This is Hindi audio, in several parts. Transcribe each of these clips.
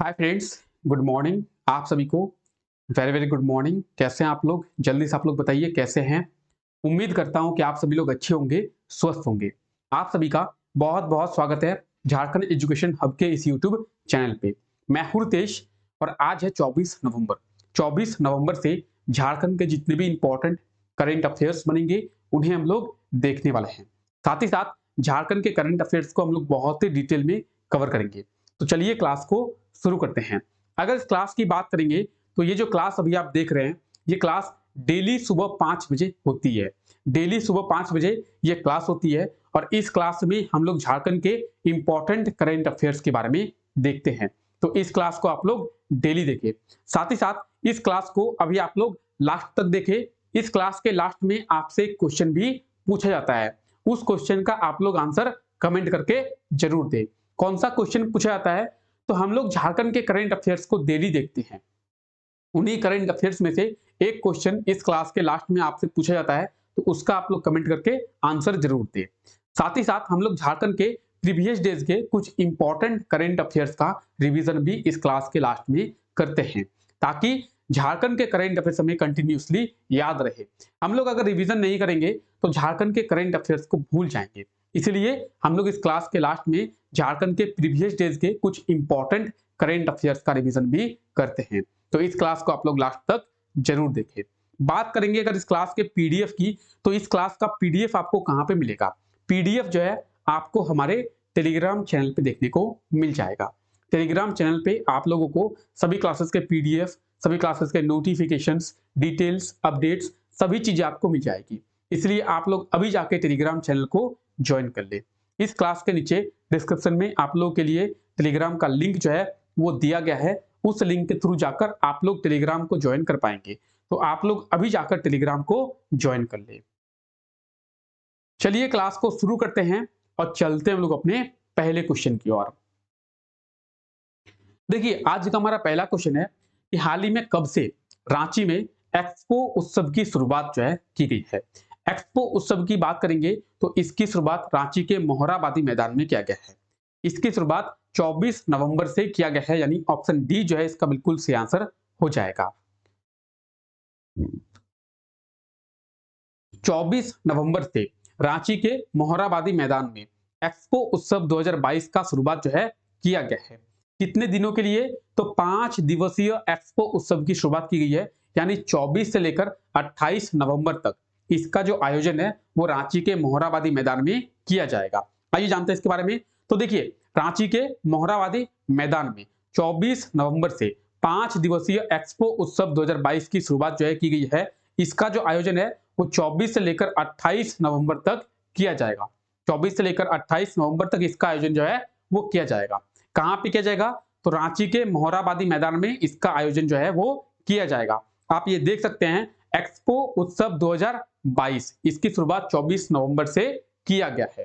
Hi friends, good morning. आप सभी को वेरी वेरी गुड मॉर्निंग। कैसे हैं आप लोग? जल्दी से आप लोग बताइए कैसे हैं। उम्मीद करता हूं कि आप सभी लोग अच्छे होंगे, स्वस्थ होंगे। आप सभी का बहुत बहुत स्वागत है झारखंड एजुकेशन हब के इस यूट्यूब चैनल पे। मैं हूं रितेश और आज है 24 नवंबर। 24 नवंबर से झारखंड के जितने भी इंपॉर्टेंट करेंट अफेयर्स बनेंगे उन्हें हम लोग देखने वाले हैं। साथ ही साथ झारखंड के करंट अफेयर्स को हम लोग बहुत ही डिटेल में कवर करेंगे। तो चलिए क्लास को शुरू करते हैं। अगर इस क्लास की बात करेंगे तो ये जो क्लास अभी आप देख रहे हैं, ये क्लास डेली सुबह 5 बजे होती है। डेली सुबह 5 बजे ये क्लास होती है और इस क्लास में हम लोग झारखंड के इंपॉर्टेंट करंट अफेयर्स के बारे में देखते हैं। तो इस क्लास को आप लोग डेली देखें। साथ ही साथ इस क्लास को अभी आप लोग लास्ट तक देखें। इस क्लास के लास्ट में आपसे एक क्वेश्चन भी पूछा जाता है। उस क्वेश्चन का आप लोग आंसर कमेंट करके जरूर दें। कौन सा क्वेश्चन पूछा जाता है? तो हम लोग झारखंड के करंट अफेयर्स को डेली देखते हैं। उन्हीं करंट अफेयर्स में से एक क्वेश्चन इस क्लास के लास्ट में आपसे पूछा जाता है, तो उसका आप लोग कमेंट करके आंसर जरूर दें। साथ ही साथ हम लोग झारखंड के प्रीवियस डेज के कुछ इंपॉर्टेंट करंट अफेयर्स का रिवीजन भी इस क्लास के लास्ट में करते हैं, ताकि झारखंड के करंट अफेयर्स हमें कंटिन्यूसली याद रहे। हम लोग अगर रिवीजन नहीं करेंगे तो झारखंड के करंट अफेयर्स को भूल जाएंगे। इसलिए हम लोग इस क्लास के लास्ट में झारखंड के प्रीवियस डेज के कुछ इंपॉर्टेंट करंट अफेयर्स का रिवीजन भी करते हैं। तो इस क्लास को आप लोग लास्ट तक जरूर देखें। बात करेंगे अगर इस क्लास के पीडीएफ की, तो इस क्लास का पीडीएफ आपको कहां पे मिलेगा? पीडीएफ जो है आपको हमारे टेलीग्राम चैनल पे देखने को मिल जाएगा। टेलीग्राम चैनल पे आप लोगों को सभी क्लासेस के पीडीएफ, सभी क्लासेस के नोटिफिकेशंस, डिटेल्स, अपडेट्स, सभी चीजें आपको मिल जाएगी। इसलिए आप लोग अभी जाके टेलीग्राम चैनल को ज्वाइन कर ले। इस क्लास के नीचे डिस्क्रिप्शन में आप लोगों के लिए टेलीग्राम का लिंक जो है वो दिया गया है। उस लिंक के थ्रू जाकर आप लोग टेलीग्राम को ज्वाइन कर पाएंगे। तो आप लोग अभी जाकर टेलीग्राम को ज्वाइन कर ले। चलिए क्लास को शुरू करते हैं और चलते हैं हम लोग अपने पहले क्वेश्चन की ओर। देखिए आज का हमारा पहला क्वेश्चन है कि हाल ही में कब से रांची में एक्सपो उत्सव की शुरुआत जो है की गई है। एक्सपो उत्सव की बात करेंगे तो इसकी शुरुआत रांची के मोहराबादी मैदान में किया गया है। इसकी शुरुआत 24 नवंबर से किया गया है, यानी ऑप्शन डी जो है इसका बिल्कुल सही आंसर हो जाएगा। 24 नवंबर से रांची के मोहराबादी मैदान में एक्सपो उत्सव 2022 का शुरुआत जो है किया गया है। कितने दिनों के लिए? तो 5 दिवसीय एक्सपो उत्सव की शुरुआत की गई है, यानी 24 से लेकर 28 नवंबर तक इसका जो आयोजन है वो रांची के मोहराबादी मैदान में किया जाएगा। आइए जानते हैं इसके बारे में। तो देखिए रांची के मोहराबादी मैदान में 24 नवंबर से 5 दिवसीय एक्सपो उत्सव 2022 की शुरुआत जो है की गई है। इसका जो आयोजन है वो 24 से लेकर 28 नवंबर तक किया जाएगा। 24 से लेकर 28 नवंबर तक इसका आयोजन जो है वो किया जाएगा। कहां पे किया जाएगा? तो रांची के मोहराबादी मैदान में इसका आयोजन जो है वो किया जाएगा। आप ये देख सकते हैं एक्सपो उत्सव 2022, इसकी शुरुआत 24 नवंबर से किया गया है।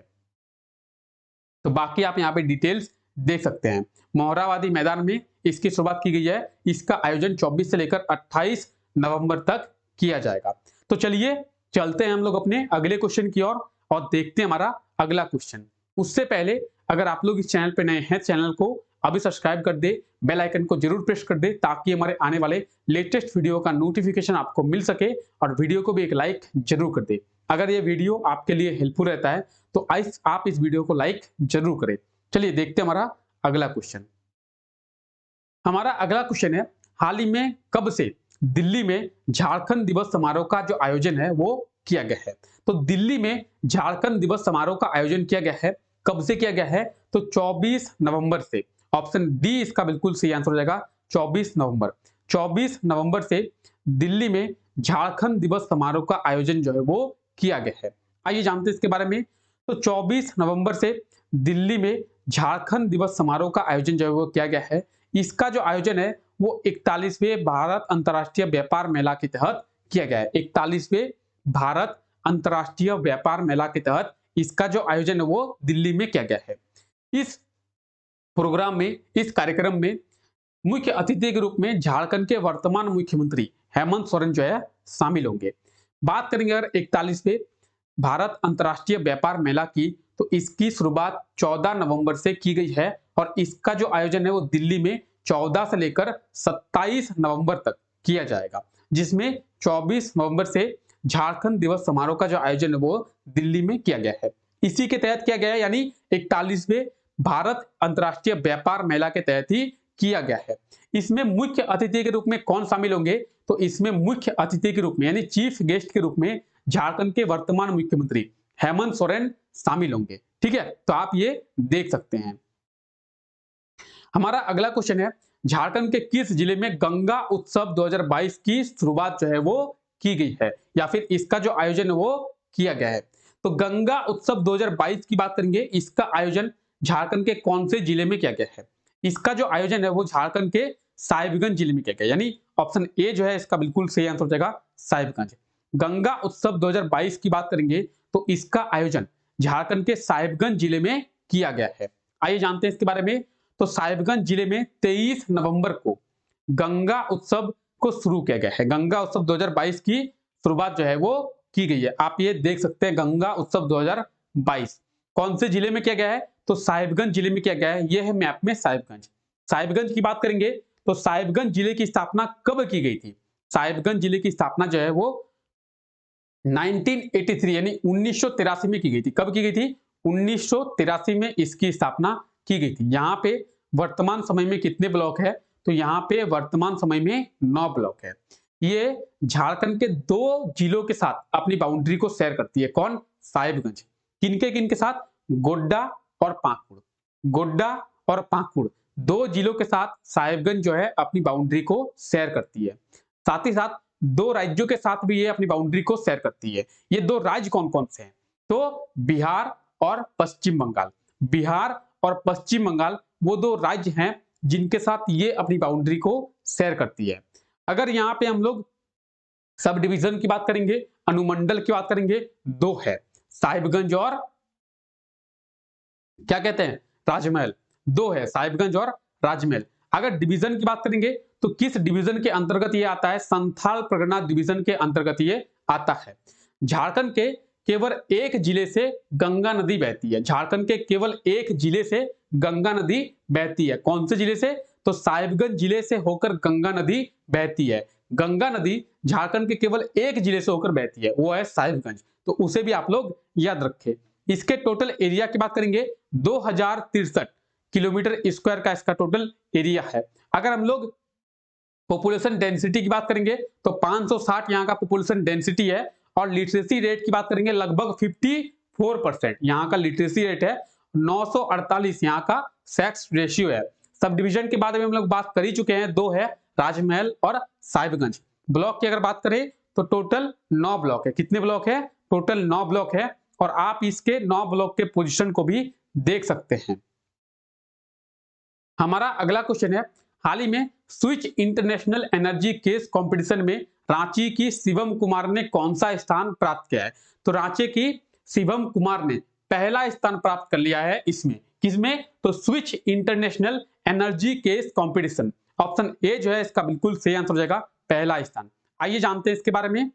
तो बाकी आप यहाँ पे डिटेल्स देख सकते हैं। मोहराबादी मैदान में इसकी शुरुआत की गई है। इसका आयोजन 24 से लेकर 28 नवंबर तक किया जाएगा। तो चलिए चलते हैं हम लोग अपने अगले क्वेश्चन की ओर और देखते हैं हमारा अगला क्वेश्चन। उससे पहले अगर आप लोग इस चैनल पे नए हैं, चैनल को अभी सब्सक्राइब कर दे, बेल आइकन को जरूर प्रेस कर दे, ताकि हमारे आने वाले लेटेस्ट वीडियो का नोटिफिकेशन आपको मिल सके और वीडियो को भी एक लाइक जरूर कर दे। अगर ये वीडियो आपके लिए हेल्पफुल रहता है तो आप इस वीडियो को लाइक जरूर करें। चलिए देखते हैं हमारा अगला क्वेश्चन। हमारा अगला क्वेश्चन है हाल ही में कब से दिल्ली में झारखंड दिवस समारोह का जो आयोजन है वो किया गया है। तो दिल्ली में झारखंड दिवस समारोह का आयोजन किया गया है। कब से किया गया है? तो 24 नवंबर से। ऑप्शन डी इसका बिल्कुल सही आंसर हो जाएगा, 24 नवंबर। 24 नवंबर से दिल्ली में झारखंड दिवस समारोह का आयोजन जो है वो किया गया है। आइए जानते हैं इसके बारे में। तो 24 नवंबर से दिल्ली में झारखंड दिवस समारोह का आयोजन जो है वो किया गया है। इसका जो आयोजन है वो 41वें भारत अंतर्राष्ट्रीय व्यापार मेला के तहत किया गया है। 41वें भारत अंतर्राष्ट्रीय व्यापार मेला के तहत इसका जो आयोजन है वो दिल्ली में किया गया है। इस प्रोग्राम में, इस कार्यक्रम में मुख्य अतिथि के रूप में झारखंड के वर्तमान मुख्यमंत्री हेमंत सोरेन जो है शामिल होंगे। बात करेंगे अगर 41वें भारत अंतर्राष्ट्रीय व्यापार मेला की, तो इसकी शुरुआत 14 नवंबर से की गई है और इसका जो आयोजन है वो दिल्ली में 14 से लेकर 27 नवंबर तक किया जाएगा, जिसमें 24 नवंबर से झारखंड दिवस समारोह का जो आयोजन है वो दिल्ली में किया गया है। इसी के तहत किया गया है, यानी 41वें भारत अंतर्राष्ट्रीय व्यापार मेला के तहत ही किया गया है। इसमें मुख्य अतिथि के रूप में कौन शामिल होंगे? तो इसमें मुख्य अतिथि के रूप में यानी चीफ गेस्ट के रूप में झारखंड के वर्तमान मुख्यमंत्री हेमंत सोरेन शामिल होंगे। ठीक है, तो आप ये देख सकते हैं। हमारा अगला क्वेश्चन है, झारखंड के किस जिले में गंगा उत्सव 2022 की शुरुआत जो है वो की गई है, या फिर इसका जो आयोजन है वो किया गया है? तो गंगा उत्सव 2022 की बात करेंगे, इसका आयोजन झारखंड के कौन से जिले में किया गया है? इसका जो आयोजन है वो झारखंड के साहिबगंज जिले में किया गया, यानी ऑप्शन ए जो है इसका बिल्कुल सही आंसर हो जाएगा, साहिबगंज। गंगा उत्सव 2022 की बात करेंगे तो इसका आयोजन झारखंड के साहिबगंज जिले में किया गया है। आइए जानते हैं इसके बारे में। तो साहिबगंज जिले में 23 नवंबर को गंगा उत्सव को शुरू किया गया है। गंगा उत्सव 2022 की शुरुआत जो है वो की गई है। आप ये देख सकते हैं, गंगा उत्सव 2022 कौन से जिले में किया गया है? तो साहिबगंज जिले में किया गया है। यह है मैप में साहिबगंज। साहिबगंज की बात करेंगे तो साहिबगंज जिले की स्थापना कब की गई थी? साहिबगंज जिले की स्थापना जो है वो 1983 यानी 1983 में की गई थी। कब की गई थी? 1983 में इसकी स्थापना की गई थी। यहाँ पे वर्तमान समय में कितने ब्लॉक है? तो यहाँ पे वर्तमान समय में 9 ब्लॉक है। ये झारखंड के 2 जिलों के साथ अपनी बाउंड्री को शेयर करती है। कौन? साहिबगंज। किनके साथ? गोड्डा और पाकुड़। गोड्डा और पाकुड़ 2 जिलों के साथ साहिबगंज जो है अपनी बाउंड्री को शेयर करती है। साथ ही साथ 2 राज्यों के साथ भी ये अपनी बाउंड्री को शेयर करती है। ये 2 राज्य कौन कौन से हैं? तो बिहार और पश्चिम बंगाल। बिहार और पश्चिम बंगाल वो 2 राज्य हैं जिनके साथ ये अपनी बाउंड्री को शेयर करती है। अगर यहाँ पे हम लोग सब डिवीजन की बात करेंगे, अनुमंडल की बात करेंगे, 2 है, साहिबगंज और क्या कहते हैं, राजमहल। 2 है, साहिबगंज और राजमहल। अगर डिवीजन की बात करेंगे तो किस डिवीजन के अंतर्गत ये आता है? संथाल परगना डिवीजन के अंतर्गत ये आता है। झारखंड के केवल एक जिले से गंगा नदी बहती है। झारखंड के केवल एक जिले से गंगा नदी बहती है। कौन से जिले से? तो साहिबगंज जिले से होकर गंगा नदी बहती है। गंगा नदी झारखंड के केवल एक जिले से होकर बहती है, वो है साहिबगंज। तो उसे भी आप लोग याद रखें। इसके टोटल एरिया की बात करेंगे, 2063 किलोमीटर स्क्वायर का इसका टोटल एरिया है। अगर हम लोग पॉपुलेशन डेंसिटी की बात करेंगे तो 560 यहाँ का पॉपुलेशन डेंसिटी है, और लिटरेसी रेट की बात करेंगे लगभग 54% यहाँ का लिटरेसी रेट है। 948 यहाँ का सेक्स रेशियो है। सब डिवीजन के बारे में हम लोग बात कर ही चुके हैं, 2 है, राजमहल और साहिबगंज। ब्लॉक की अगर बात करें तो टोटल 9 ब्लॉक है। कितने ब्लॉक है? टोटल 9 ब्लॉक है, और आप इसके 9 ब्लॉक के पोजीशन को भी देख सकते हैं। हमारा अगला क्वेश्चन है, हाल ही में switch international energy case competition में रांची की शिवम कुमार ने कौन सा स्थान प्राप्त किया है? तो रांची की शिवम कुमार ने पहला स्थान प्राप्त कर लिया है। इसमें किसमें? तो switch international energy case competition. Option A जो है इसका बिल्कुल सही आंसर हो जाएगा, पहला स्थान। आइए जानते हैं इसके बारे में।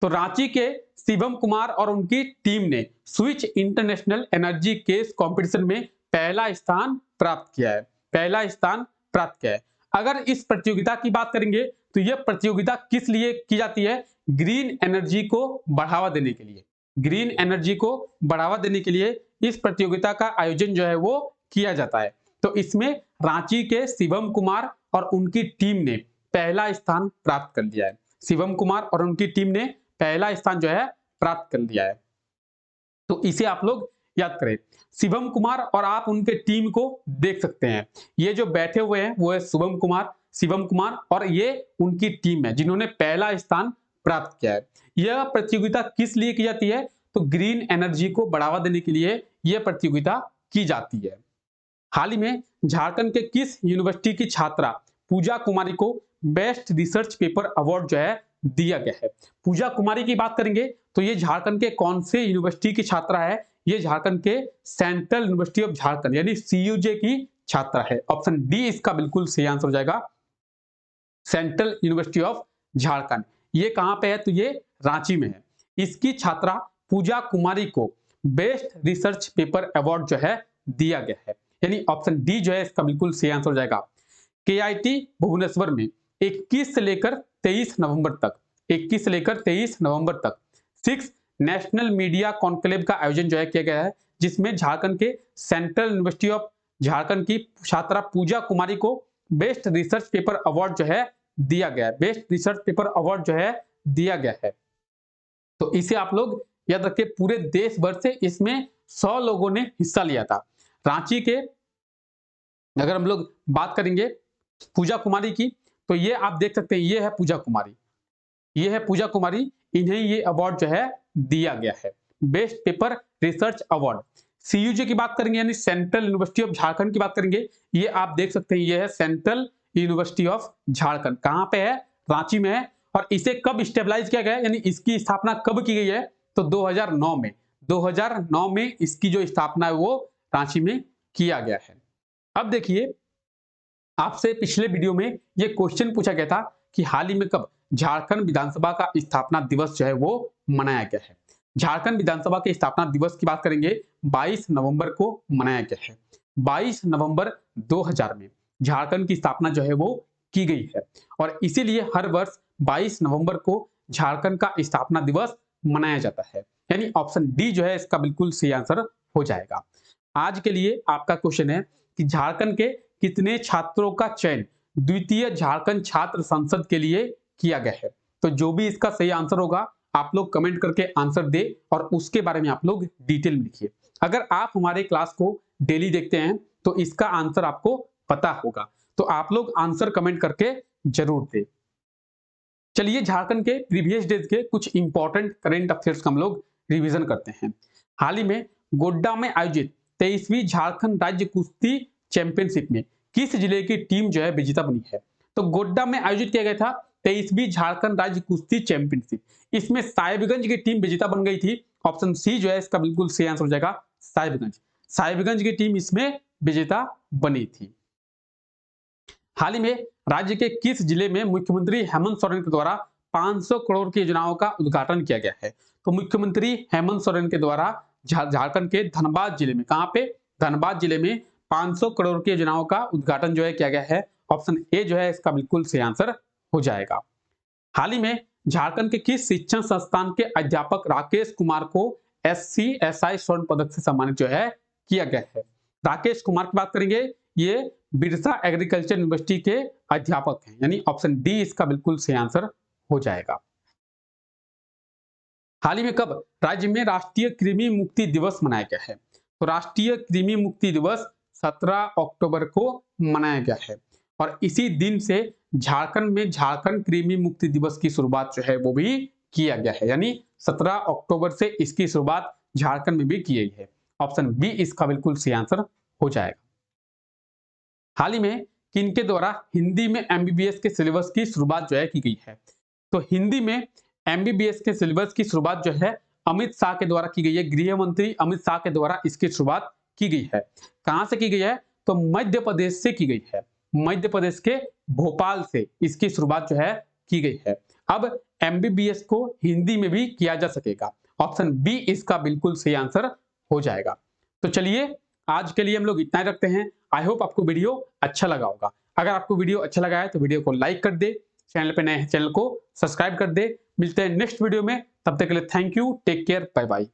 तो रांची के शिवम कुमार और उनकी टीम ने switch international energy case competition में पहला स्थान प्राप्त किया है। पहला स्थान प्राप्त किया है। अगर इस प्रतियोगिता की बात करेंगे तो यह प्रतियोगिता किस लिए की जाती है? ग्रीन एनर्जी को बढ़ावा देने के लिए। ग्रीन एनर्जी को बढ़ावा देने के लिए इस प्रतियोगिता का आयोजन जो है वो किया जाता है। तो इसमें रांची के शिवम कुमार और उनकी टीम ने पहला स्थान प्राप्त कर लिया है। शिवम कुमार और उनकी टीम ने पहला स्थान जो है प्राप्त कर लिया है। तो इसे आप लोग याद करें, शिवम कुमार, और आप उनके टीम को देख सकते हैं। ये जो बैठे हुए हैं वो है शिवम कुमार और ये उनकी टीम है जिन्होंने पहला स्थान प्राप्त किया है। यह प्रतियोगिता किस लिए की जाती है? तो ग्रीन एनर्जी को बढ़ावा देने के लिए यह प्रतियोगिता की जाती है। हाल ही में झारखंड के किस यूनिवर्सिटी की छात्रा पूजा कुमारी को बेस्ट रिसर्च पेपर अवार्ड जो है दिया गया है? पूजा कुमारी की बात करेंगे तो ये झारखंड के कौन से यूनिवर्सिटी की छात्रा है? ये झारखंड के सेंट्रल यूनिवर्सिटी ऑफ झारखंड यानी सीयूजे की छात्रा है। ऑप्शन डी इसका बिल्कुल सही आंसर हो जाएगा, सेंट्रल यूनिवर्सिटी ऑफ झारखंड। ये कहां पे है? तो ये रांची में है। इसकी छात्रा पूजा कुमारी को बेस्ट रिसर्च पेपर अवार्ड जो है दिया गया है। यानी ऑप्शन डी जो है इसका बिल्कुल सही आंसर हो जाएगा। KIT भुवनेश्वर में 21 से लेकर 23 नवंबर तक 21 से लेकर 23 नवंबर तक 6 नेशनल मीडिया कॉन्क्लेव का आयोजन जो है किया गया है, जिसमें झारखंड के सेंट्रल यूनिवर्सिटी ऑफ झारखंड की छात्रा पूजा कुमारी को बेस्ट रिसर्च पेपर अवार्ड जो है दिया गया है। बेस्ट रिसर्च पेपर अवार्ड जो है दिया गया है। तो इसे आप लोग याद रखिए, पूरे देश भर से इसमें 100 लोगों ने हिस्सा लिया था। रांची के अगर हम लोग बात करेंगे पूजा कुमारी की, तो ये आप देख सकते हैं, ये है पूजा कुमारी, ये है पूजा कुमारी, इन्हें ये अवार्ड जो है दिया गया है, best paper research award. CUJ की बात करेंगे यानी सेंट्रल यूनिवर्सिटी ऑफ झारखंड की बात करेंगे, ये आप देख सकते हैं, ये है सेंट्रल यूनिवर्सिटी ऑफ झारखंड। कहां पे है? रांची में है। और इसे कब स्टेबलाइज किया गया, यानी इसकी स्थापना कब की गई है? तो 2009 में 2009 में इसकी जो स्थापना है वो रांची में किया गया है। अब देखिए, आपसे पिछले वीडियो में ये क्वेश्चन पूछा गया था कि हाल ही में कब झारखंड विधानसभा का स्थापना दिवस जो है वो मनाया गया है। झारखंड विधानसभा के स्थापना दिवस की बात करेंगे, 22 नवंबर को मनाया गया है। 22 नवंबर 2000 में झारखंड की स्थापना जो है वो की गई है, और इसीलिए हर वर्ष 22 नवंबर को झारखंड का स्थापना दिवस मनाया जाता है। यानी ऑप्शन डी जो है इसका बिल्कुल सही आंसर हो जाएगा। आज के लिए आपका क्वेश्चन है कि झारखंड के कितने छात्रों का चयन द्वितीय झारखंड छात्र संसद के लिए किया गया है? तो जो भी इसका सही आंसर होगा आप लोग कमेंट करके आंसर दे, और उसके बारे में आप लोग डिटेल में लिखिए। अगर आप हमारे क्लास को डेली देखते हैं तो इसका आंसर आपको पता होगा, तो आप लोग आंसर कमेंट करके जरूर दे। चलिए, झारखंड के प्रीवियस डेज के कुछ इंपॉर्टेंट करंट अफेयर्स का हम लोग रिवीजन करते हैं। हाल ही में गोड्डा में आयोजित 23वीं झारखंड राज्य कुश्ती चैंपियनशिप में किस जिले की टीम जो है विजेता बनी है? तो गोड्डा में आयोजित किया गया था 23वीं झारखंड राज्य कुश्ती चैंपियनशिप, इसमें साहिबगंज की टीम विजेता बन गई थी। ऑप्शन सी जो है इसका बिल्कुल सही आंसर हो जाएगा, साहिबगंज। साहिबगंज की टीम इसमें विजेता बनी थी। हाल ही में राज्य के किस जिले में मुख्यमंत्री हेमंत सोरेन के द्वारा 500 करोड़ की योजनाओं का उद्घाटन किया गया है? तो मुख्यमंत्री हेमंत सोरेन के द्वारा झारखंड के धनबाद जिले में, कहां पे? धनबाद जिले में 500 करोड़ की योजनाओं का उद्घाटन जो है किया गया है। ऑप्शन ए जो है इसका बिल्कुल सही आंसर हो जाएगा। हाल ही में झारखंड के किस शिक्षण संस्थान के अध्यापक राकेश कुमार को SCSI स्वर्ण पदक से सम्मानित जो है किया गया है? राकेश कुमार की बात करेंगे, ये बिरसा एग्रीकल्चर यूनिवर्सिटी के अध्यापक हैं, यानी ऑप्शन डी इसका बिल्कुल सही आंसर हो जाएगा। हाल ही में कब राज्य में राष्ट्रीय कृमि मुक्ति दिवस मनाया गया है? तो राष्ट्रीय कृमि मुक्ति दिवस 17 अक्टूबर को मनाया गया है, और इसी दिन से झारखंड में झारखंड कृमि मुक्ति दिवस की शुरुआत जो है वो भी किया गया है, यानी 17 अक्टूबर से इसकी शुरुआत झारखंड में भी की गई है। ऑप्शन बी इसका बिल्कुल सही आंसर हो जाएगा। हाल ही में किनके द्वारा हिंदी में MBBS के सिलेबस की शुरुआत जो है की गई है? तो हिंदी में MBBS के सिलेबस की शुरुआत जो है अमित शाह के द्वारा की गई है। गृह मंत्री अमित शाह के द्वारा इसकी शुरुआत की गई है। कहां से की गई है? तो मध्य प्रदेश से की गई है। मध्य प्रदेश के भोपाल से इसकी शुरुआत जो है की गई है। अब MBBS को हिंदी में भी किया जा सकेगा। ऑप्शन बी इसका बिल्कुल सही आंसर हो जाएगा। तो चलिए, आज के लिए हम लोग इतना ही रखते हैं। आई होप आपको वीडियो अच्छा लगा होगा। अगर आपको वीडियो अच्छा लगा है तो वीडियो को लाइक कर दे, चैनल पे नए हैं चैनल को सब्सक्राइब कर दे। मिलते हैं नेक्स्ट वीडियो में, तब तक के लिए thank you, take care, bye bye.